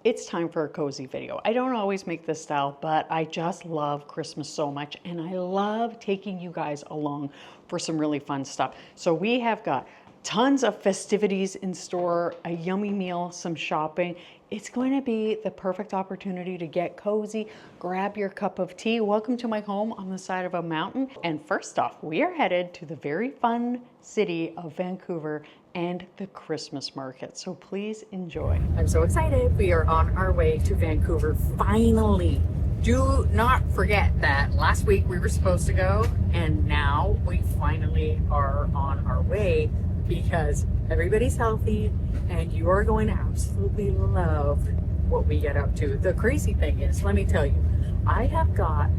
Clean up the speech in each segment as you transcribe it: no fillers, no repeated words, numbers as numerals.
it's time for a cozy video. I don't always make this style, but I just love Christmas so much, and I love taking you guys along for some really fun stuff. So we have got tons of festivities in store, a yummy meal, some shopping. It's going to be the perfect opportunity to get cozy, grab your cup of tea. Welcome to my home on the side of a mountain. And first off, we are headed to the very fun city of Vancouver and the Christmas market. So please enjoy. I'm so excited. We are on our way to Vancouver finally. Do not forget that last week we were supposed to go, and now we finally are on our way because everybody's healthy and you are going to absolutely love what we get up to. The crazy thing is, let me tell you, I have got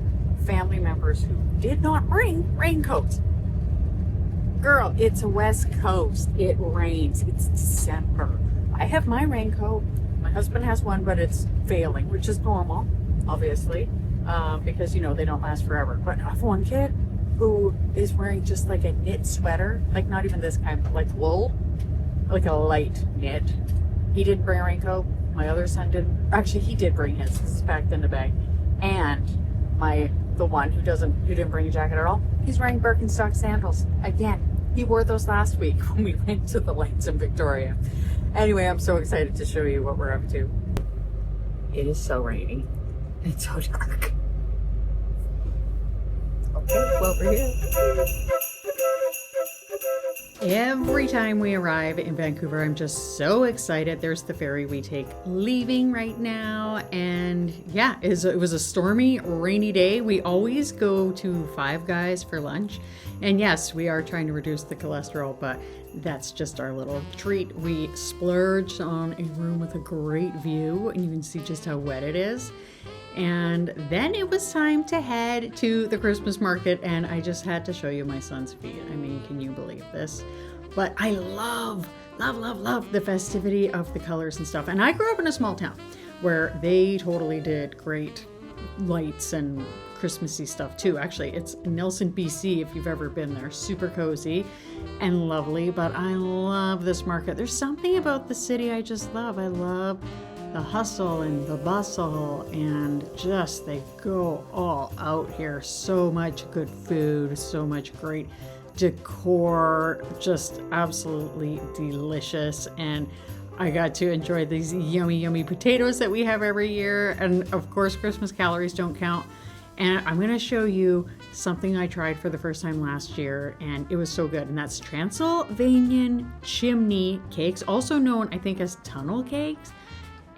family members who did not bring raincoats. Girl, it's West Coast. It rains. It's December. I have my raincoat. My husband has one, but it's failing, which is normal, obviously, because, you know, they don't last forever. But I have one kid who is wearing just like a knit sweater, like not even this kind, but like wool, like a light knit. He didn't bring a raincoat. My other son didn't. Actually, he did bring his. It's packed in the bag. And the one who didn't bring a jacket at all, he's wearing Birkenstock sandals. Again, he wore those last week when we went to the lights in Victoria. Anyway, I'm so excited to show you what we're up to. It is so rainy. It's so dark. Okay, well, we're here. Every time we arrive in Vancouver, I'm just so excited. There's the ferry we take leaving right now. And yeah, it was a stormy, rainy day. We always go to Five Guys for lunch. And yes, we are trying to reduce the cholesterol, but that's just our little treat. We splurged on a room with a great view, and you can see just how wet it is. And then it was time to head to the Christmas market, and I just had to show you my son's feet. I mean, can you believe this? But I love the festivity of the colors and stuff. And I grew up in a small town where they totally did great lights and Christmassy stuff too. Actually, it's Nelson, BC, if you've ever been there. Super cozy and lovely, but I love this market. There's something about the city I just love. I love the hustle and the bustle, and just they go all out here. So much good food, so much great decor, just absolutely delicious. And I got to enjoy these yummy potatoes that we have every year, and of course Christmas calories don't count. And I'm going to show you something I tried for the first time last year, and it was so good, and that's Transylvanian chimney cakes, also known I think as tunnel cakes.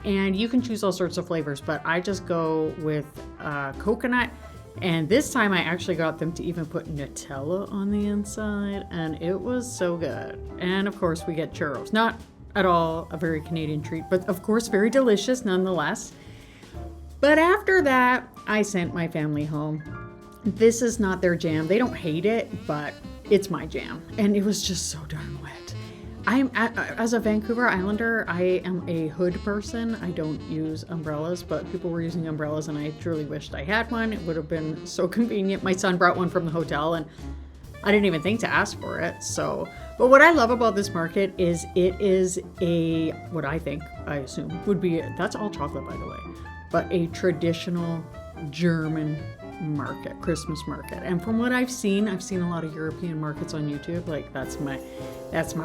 And you can choose all sorts of flavors, but I just go with coconut. And this time I actually got them to even put Nutella on the inside, and it was so good. And of course we get churros. Not at all a very Canadian treat, but of course very delicious nonetheless. But after that, I sent my family home. This is not their jam. They don't hate it, but it's my jam. And it was just so darn wet. As a Vancouver Islander, I am a hood person. I don't use umbrellas, but people were using umbrellas, and I truly wished I had one. It would have been so convenient. My son brought one from the hotel, and I didn't even think to ask for it. But what I love about this market is it is what I assume would be, that's all chocolate by the way, but a traditional German market, Christmas market. And from what I've seen a lot of European markets on YouTube. Like that's my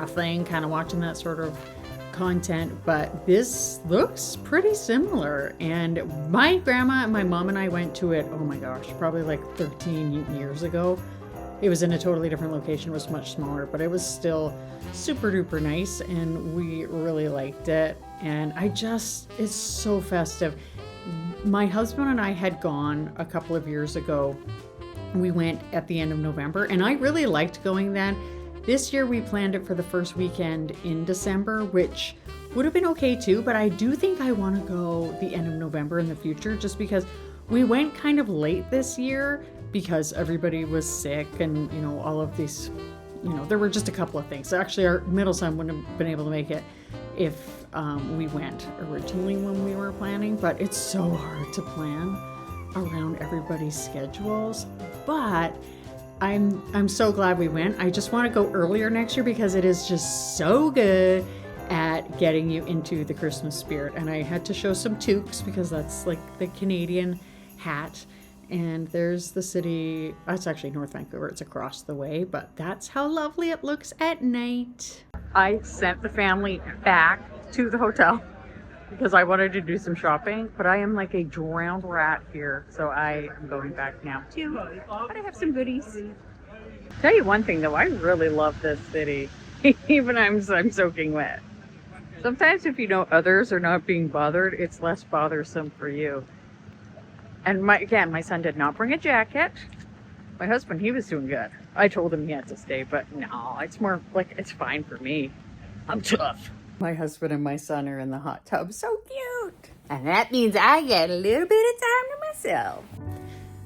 thing, kind of watching that sort of content. But this looks pretty similar. And my grandma and my mom and I went to it, oh my gosh, probably like 13 years ago. It was in a totally different location. It was much smaller, but it was still super duper nice, and we really liked it. And it's so festive. My husband and I had gone a couple of years ago. We went at the end of November, and I really liked going then. This year we planned it for the first weekend in December, which would have been okay too, but I do think I want to go the end of November in the future, just because we went kind of late this year because everybody was sick, and you know, all of these, you know, there were just a couple of things. Actually, our middle son wouldn't have been able to make it if we went originally when we were planning, but it's so hard to plan around everybody's schedules. But I'm so glad we went. I just want to go earlier next year because it is just so good. at getting you into the Christmas spirit. And I had to show some toques because that's like the Canadian hat. And there's the city. That's actually North Vancouver. It's across the way, but that's how lovely it looks at night. I sent the family back to the hotel because I wanted to do some shopping, but I am like a drowned rat here. So I am going back now too. But I have some goodies. Tell you one thing though, I really love this city. Even I'm soaking wet. Sometimes if you know others are not being bothered, it's less bothersome for you. And my son did not bring a jacket. My husband, he was doing good. I told him he had to stay, but no, it's more like, it's fine for me. I'm tough. My husband and my son are in the hot tub. So cute. And that means I get a little bit of time to myself.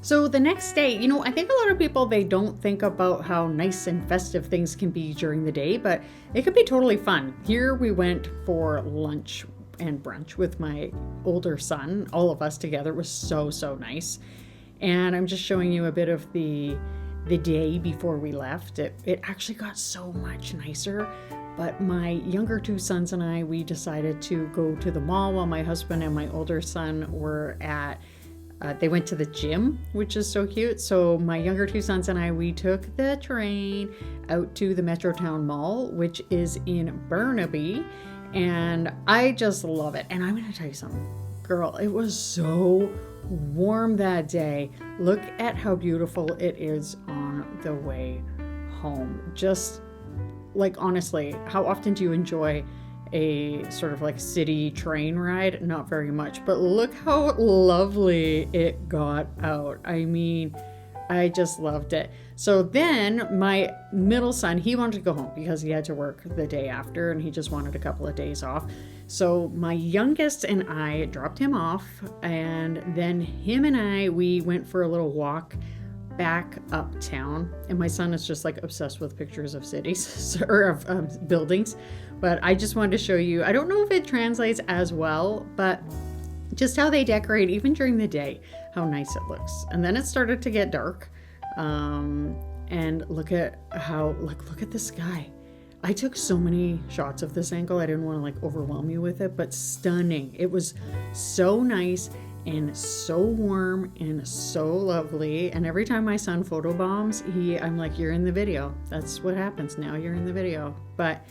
So the next day, you know, I think a lot of people, they don't think about how nice and festive things can be during the day, but it can be totally fun. Here we went for lunch and brunch with my older son. All of us together. It was so nice. And I'm just showing you a bit of the day before we left. It actually got so much nicer. But my younger two sons and I, we decided to go to the mall while my husband and my older son were at they went to the gym, which is so cute. So my younger two sons and I, we took the train out to the Metrotown Mall, which is in Burnaby. And I just love it. And I'm going to tell you something, girl, it was so warm that day. Look at how beautiful it is on the way home. Just like, honestly, how often do you enjoy a sort of like city train ride? Not very much, but look how lovely it got out. I mean, I just loved it. So then my middle son, he wanted to go home because he had to work the day after and he just wanted a couple of days off. So my youngest and I dropped him off, and then him and I, we went for a little walk back uptown. And my son is just like obsessed with pictures of cities or of buildings. But I just wanted to show you, I don't know if it translates as well, but just how they decorate even during the day, how nice it looks. And then it started to get dark. And look at how, look at the sky. I took so many shots of this angle. I didn't want to like overwhelm you with it, but stunning. It was so nice and so warm and so lovely. And every time my son photobombs, I'm like, you're in the video. That's what happens now. You're in the video. But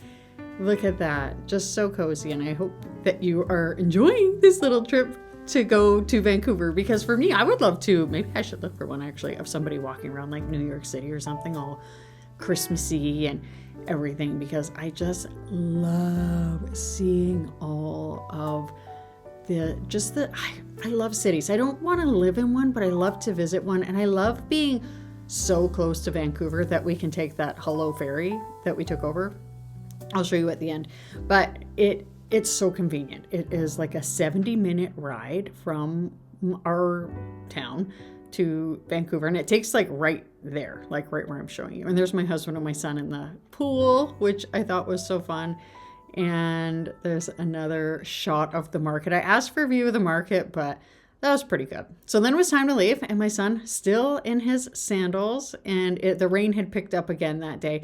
look at that. Just so cozy. And I hope that you are enjoying this little trip to go to Vancouver, because for me, I would love to, maybe I should look for one actually, of somebody walking around like New York City or something, all Christmassy and everything, because I just love seeing all of I love cities. I don't want to live in one, but I love to visit one. And I love being so close to Vancouver that we can take that Hello ferry that we took over. I'll show you at the end, but it's so convenient. It is like a 70-minute ride from our town to Vancouver, and it takes like right there, like right where I'm showing you. And there's my husband and my son in the pool, which I thought was so fun. And there's another shot of the market. I asked for a view of the market, but that was pretty good. So then it was time to leave, and my son still in his sandals, and the rain had picked up again that day.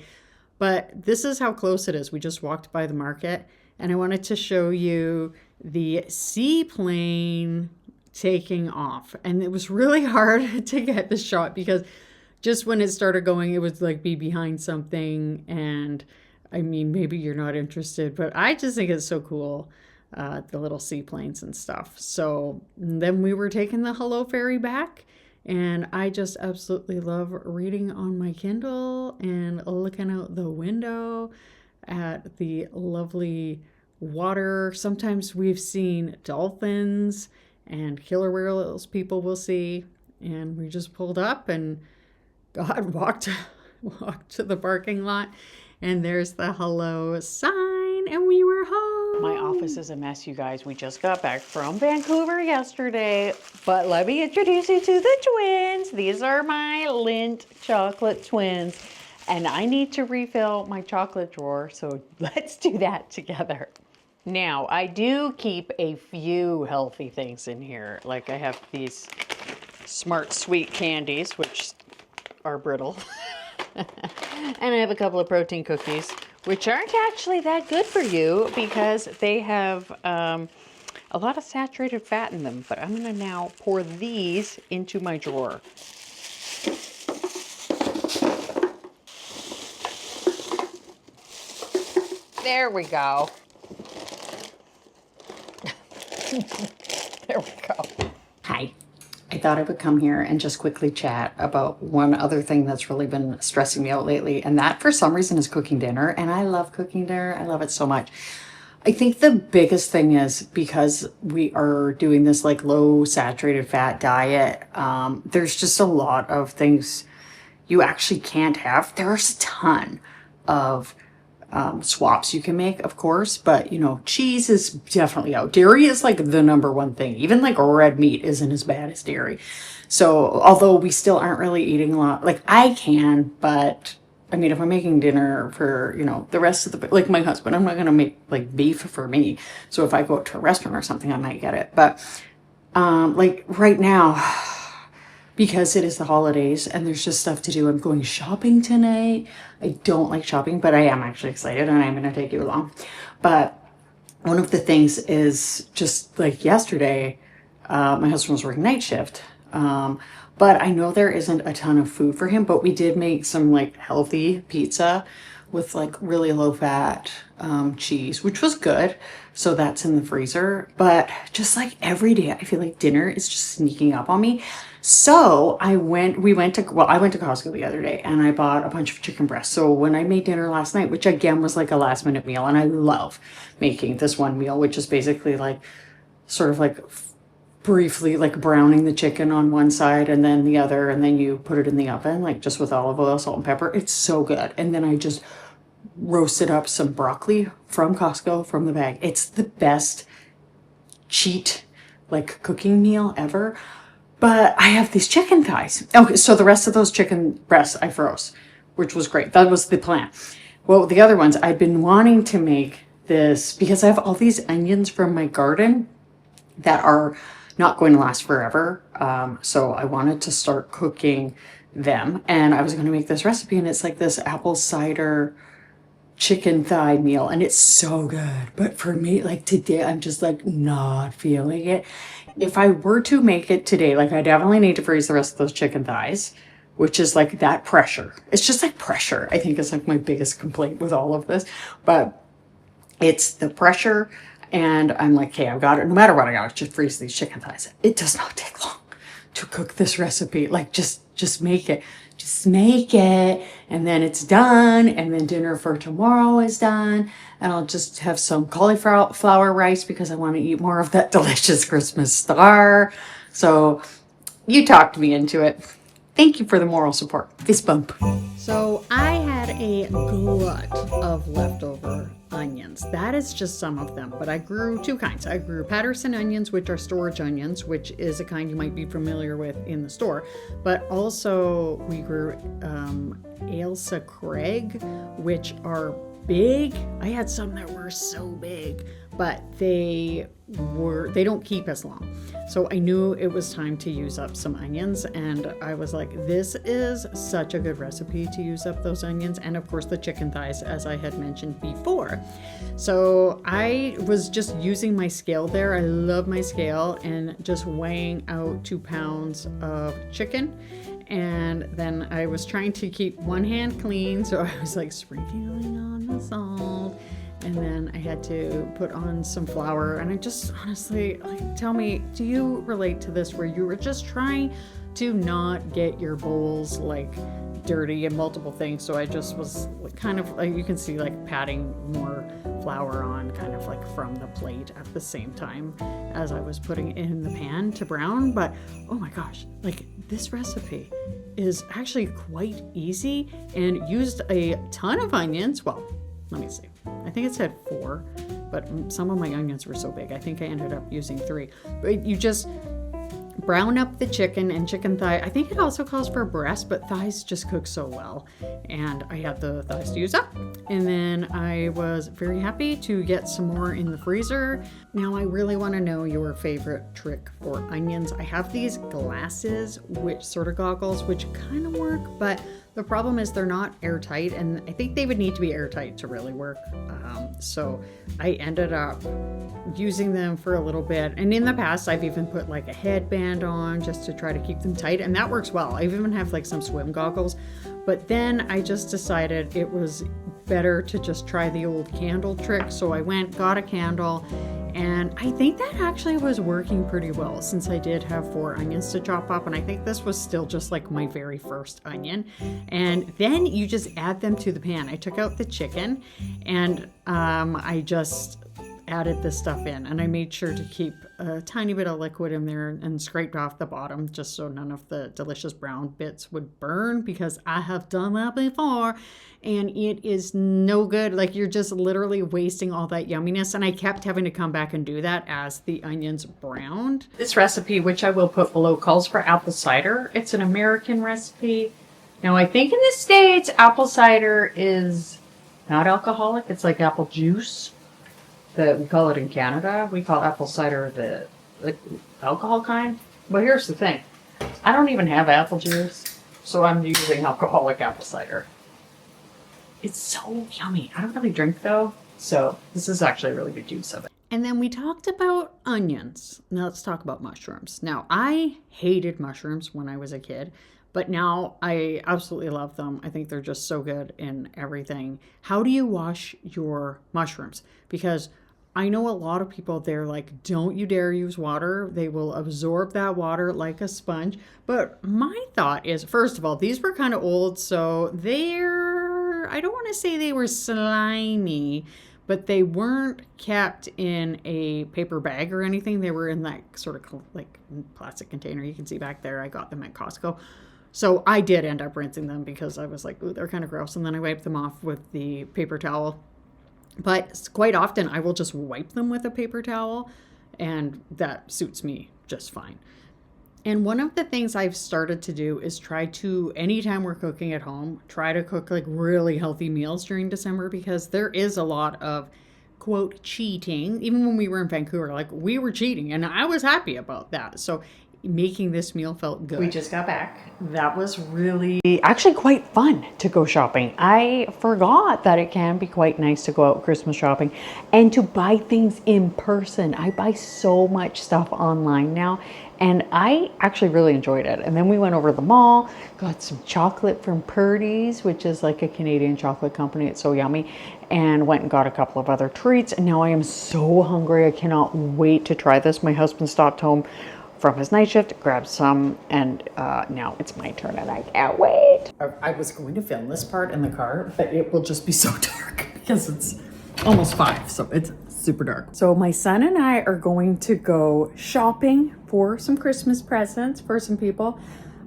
But this is how close it is. We just walked by the market, and I wanted to show you the seaplane taking off. And it was really hard to get the shot because just when it started going, it would like be behind something. And I mean, maybe you're not interested, but I just think it's so cool, the little seaplanes and stuff. So then we were taking the Hello ferry back, and I just absolutely love reading on my Kindle and looking out the window at the lovely water. Sometimes we've seen dolphins and killer whales people will see, and we just pulled up and God walked to the parking lot, and there's the hello sign, and we were home. My office is a mess, you guys. We just got back from Vancouver yesterday, but let me introduce you to the twins. These are my Lindt chocolate twins, and I need to refill my chocolate drawer, so let's do that together. Now, I do keep a few healthy things in here. Like I have these Smart Sweet candies, which are brittle. And I have a couple of protein cookies, which aren't actually that good for you because they have a lot of saturated fat in them. But I'm going to now pour these into my drawer. There we go. There we go. Hi. I thought I would come here and just quickly chat about one other thing that's really been stressing me out lately, and that for some reason is cooking dinner. And I love cooking dinner. I love it so much. I think the biggest thing is because we are doing this like low saturated fat diet, there's just a lot of things you actually can't have. There's a ton of swaps you can make, of course, but you know, cheese is definitely out. Dairy is like the number one thing. Even like red meat isn't as bad as dairy. So although we still aren't really eating a lot, like I can, but I mean, if I'm making dinner for, you know, the rest of the, like my husband, I'm not going to make like beef for me. So if I go out to a restaurant or something, I might get it. But like right now, because it is the holidays and there's just stuff to do. I'm going shopping tonight. I don't like shopping, but I am actually excited and I'm going to take you along. But one of the things is just like yesterday, my husband was working night shift. But I know there isn't a ton of food for him, but we did make some like healthy pizza with like really low fat cheese, which was good. So that's in the freezer. But just like every day, I feel like dinner is just sneaking up on me. So I went to Costco the other day and I bought a bunch of chicken breasts. So when I made dinner last night, which again was like a last minute meal, and I love making this one meal, which is basically like sort of like briefly like browning the chicken on one side and then the other, and then you put it in the oven, like just with olive oil, salt and pepper. It's so good. And then I just roasted up some broccoli from Costco from the bag. It's the best cheat like cooking meal ever. But I have these chicken thighs. Okay, so the rest of those chicken breasts I froze, which was great. That was the plan. Well, the other ones, I've been wanting to make this because I have all these onions from my garden that are not going to last forever. So I wanted to start cooking them. And I was going to make this recipe, and it's like this apple cider chicken thigh meal, and it's so good. But for me, like today, I'm just like not feeling it. If I were to make it today, like I definitely need to freeze the rest of those chicken thighs, which is like that pressure. It's just like pressure, I think, is like my biggest complaint with all of this. But it's the pressure, and I'm like, okay, I've got it. No matter what, I got to just freeze these chicken thighs. It does not take long to cook this recipe. Like just make it. Just make it, and then it's done, and then dinner for tomorrow is done, and I'll just have some cauliflower rice because I want to eat more of that delicious Christmas star. So you talked me into it. Thank you for the moral support. Fist bump. So I had a glut of leftover onions. That is just some of them, but I grew two kinds. I grew Patterson onions, which are storage onions, which is a kind you might be familiar with in the store. But also we grew Ailsa Craig, which are big. I had some that were so big, but they don't keep as long. So I knew it was time to use up some onions, and I was like, this is such a good recipe to use up those onions, and of course the chicken thighs, as I had mentioned before. So I was just using my scale there. I love my scale, and just weighing out 2 pounds of chicken. And then I was trying to keep one hand clean, so I was like sprinkling on the salt. And then I had to put on some flour, and I just honestly, like, tell me, do you relate to this where you were just trying to not get your bowls like dirty and multiple things? So I just was kind of like, you can see like patting more flour on kind of like from the plate at the same time as I was putting it in the pan to brown. But oh my gosh, like this recipe is actually quite easy and used a ton of onions. Well, let me see. I think it said 4, but some of my onions were so big. I think I ended up using 3. But you just brown up the chicken and chicken thigh. I think it also calls for breast, but thighs just cook so well. And I had the thighs to use up. And then I was very happy to get some more in the freezer. Now I really want to know your favorite trick for onions. I have these glasses, which sort of goggles, which kind of work, but The problem is they're not airtight, and I think they would need to be airtight to really work. So I ended up using them for a little bit. And in the past, I've even put like a headband on just to try to keep them tight. And that works well. I even have like some swim goggles. But then I just decided it was better to just try the old candle trick. So I went, got a candle, and I think that actually was working pretty well since I did have 4 onions to chop up. And I think this was still just like my very first onion. And then you just add them to the pan. I took out the chicken and I just added this stuff in, and I made sure to keep a tiny bit of liquid in there and scraped off the bottom just so none of the delicious brown bits would burn, because I have done that before and it is no good. Like, you're just literally wasting all that yumminess, and I kept having to come back and do that as the onions browned. This recipe, which I will put below, calls for apple cider. It's an American recipe. Now, I think in the States, apple cider is not alcoholic. It's like apple juice. We call it in Canada. We call apple cider the alcohol kind. But here's the thing. I don't even have apple juice, so I'm using alcoholic apple cider. It's so yummy. I don't really drink though, so this is actually a really good juice of it. And then we talked about onions. Now let's talk about mushrooms. Now, I hated mushrooms when I was a kid, but now I absolutely love them. I think they're just so good in everything. How do you wash your mushrooms? Because I know a lot of people, they're like, don't you dare use water. They will absorb that water like a sponge. But my thought is, first of all, these were kind of old, so I don't want to say they were slimy, but they weren't kept in a paper bag or anything. They were in that sort of like plastic container. You can see back there, I got them at Costco. So I did end up rinsing them because I was like, ooh, they're kind of gross. And then I wiped them off with the paper towel. But quite often I will just wipe them with a paper towel, and that suits me just fine. And one of the things I've started to do is try to, anytime we're cooking at home, try to cook like really healthy meals during December, because there is a lot of quote cheating. Even when we were in Vancouver, like, we were cheating and I was happy about that. So making this meal felt good. We just got back. That was really actually quite fun to go shopping. I forgot that it can be quite nice to go out Christmas shopping and to buy things in person. I buy so much stuff online now, and I actually really enjoyed it. And then we went over to the mall, got some chocolate from Purdy's, which is like a Canadian chocolate company. It's so yummy. And went and got a couple of other treats. And now I am so hungry. I cannot wait to try this. My husband stopped home from his night shift, grabbed some, and now it's my turn and I can't wait. I was going to film this part in the car, but it will just be so dark because it's almost 5, so it's super dark. So my son and I are going to go shopping for some Christmas presents for some people.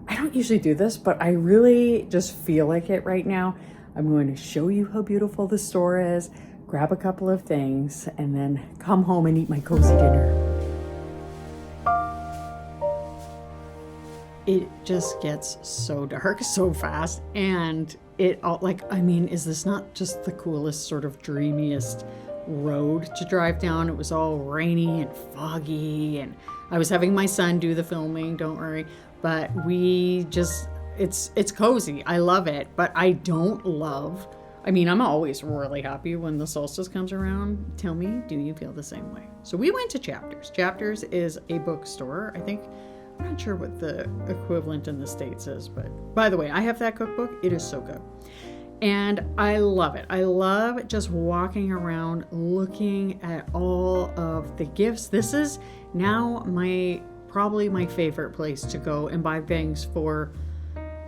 I don't usually do this, but I really just feel like it right now. I'm going to show you how beautiful the store is, grab a couple of things, and then come home and eat my cozy dinner. It just gets so dark so fast, and it all, like, I mean, is this not just the coolest, sort of dreamiest road to drive down? It was all rainy and foggy, and I was having my son do the filming, don't worry, but we just, it's cozy. I love it, but I don't love, I mean, I'm always really happy when the solstice comes around. Tell me, do you feel the same way? So we went to Chapters. Chapters is a bookstore, I think. I'm not sure what the equivalent in the States is, but by the way, I have that cookbook. It is so good. And I love it. I love just walking around looking at all of the gifts. This is now probably my favorite place to go and buy things for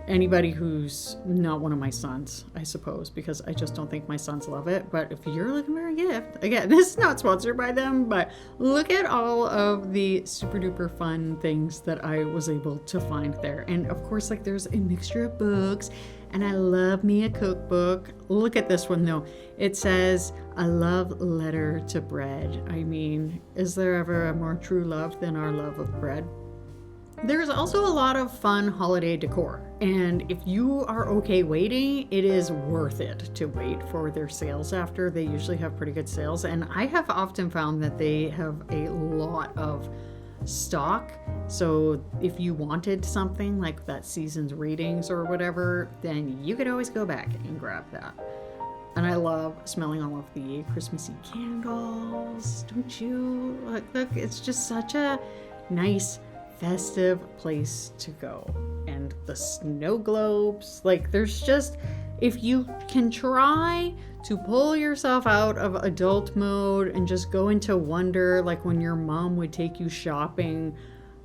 anybody who's not one of my sons, I suppose, because I just don't think my sons love it. But if you're looking for a gift, again, this is not sponsored by them, but look at all of the super duper fun things that I was able to find there. And of course, like, there's a mixture of books, and I love me a cookbook. Look at this one though. It says, "A love letter to bread." I mean, is there ever a more true love than our love of bread? There's also a lot of fun holiday decor, and if you are okay waiting, it is worth it to wait for their sales after. They usually have pretty good sales, and I have often found that they have a lot of stock. So if you wanted something like that season's readings or whatever, then you could always go back and grab that. And I love smelling all of the Christmassy candles, don't you? Look, it's just such a nice, festive place to go. And the snow globes, like there's just, if you can try to pull yourself out of adult mode and just go into wonder, like when your mom would take you shopping,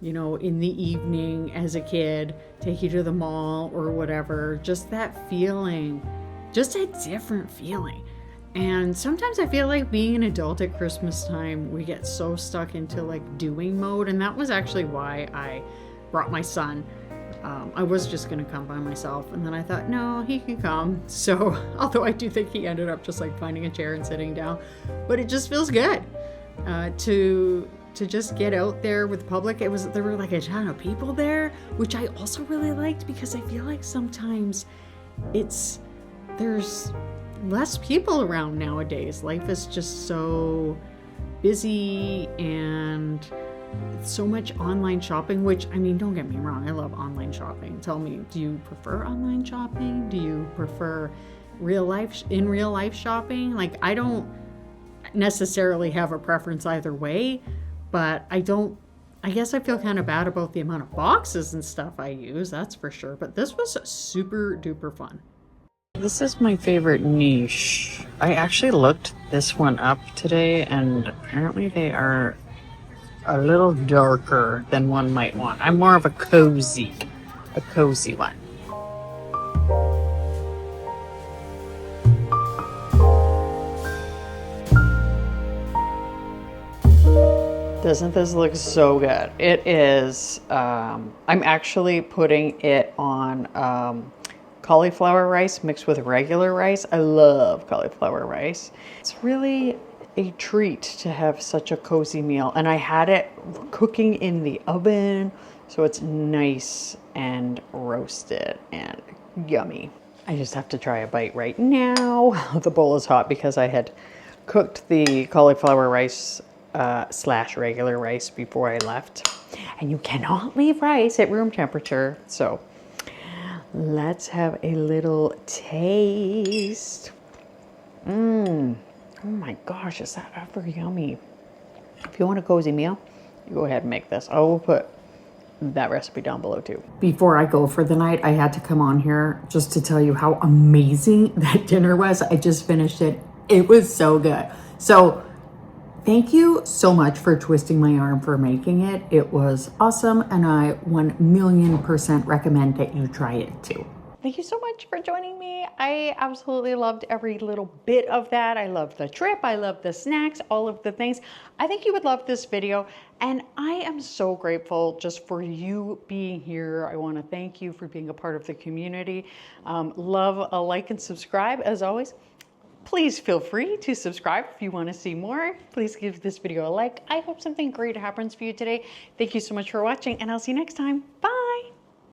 you know, in the evening as a kid, take you to the mall or whatever, just that feeling. Just a different feeling. And sometimes I feel like being an adult at Christmas time, we get so stuck into like doing mode. And that was actually why I brought my son. I was just going to come by myself. And then I thought, no, he can come. So although I do think he ended up just like finding a chair and sitting down, but it just feels good to just get out there with the public. There were like a ton of people there, which I also really liked because I feel like sometimes there's less people around nowadays. Life is just so busy and so much online shopping, which, I mean, don't get me wrong, I love online shopping. Tell me, do you prefer online shopping? Do you prefer real life shopping? Like, I don't necessarily have a preference either way, but I guess I feel kind of bad about the amount of boxes and stuff I use, that's for sure. But this was super duper fun. This is my favorite niche. I actually looked this one up today, and apparently they are a little darker than one might want. I'm more of a cozy one. Doesn't this look so good? It is, I'm actually putting it on cauliflower rice mixed with regular rice. I love cauliflower rice. It's really a treat to have such a cozy meal. And I had it cooking in the oven, so it's nice and roasted and yummy. I just have to try a bite right now. The bowl is hot because I had cooked the cauliflower rice / regular rice before I left. And you cannot leave rice at room temperature. So let's have a little taste. Oh my gosh, is that ever yummy. If you want a cozy meal, you go ahead and make this. I will put that recipe down below too. Before I go for the night, I had to come on here just to tell you how amazing that dinner was. I just finished it. It was so good. So thank you so much for twisting my arm for making it. It was awesome, and I 1,000,000% recommend that you try it too. Thank you so much for joining me. I absolutely loved every little bit of that. I loved the trip. I loved the snacks, all of the things. I think you would love this video, and I am so grateful just for you being here. I want to thank you for being a part of the community. Love a like and subscribe as always. Please feel free to subscribe if you want to see more. Please give this video a like. I hope something great happens for you today. Thank you so much for watching, and I'll see you next time. Bye.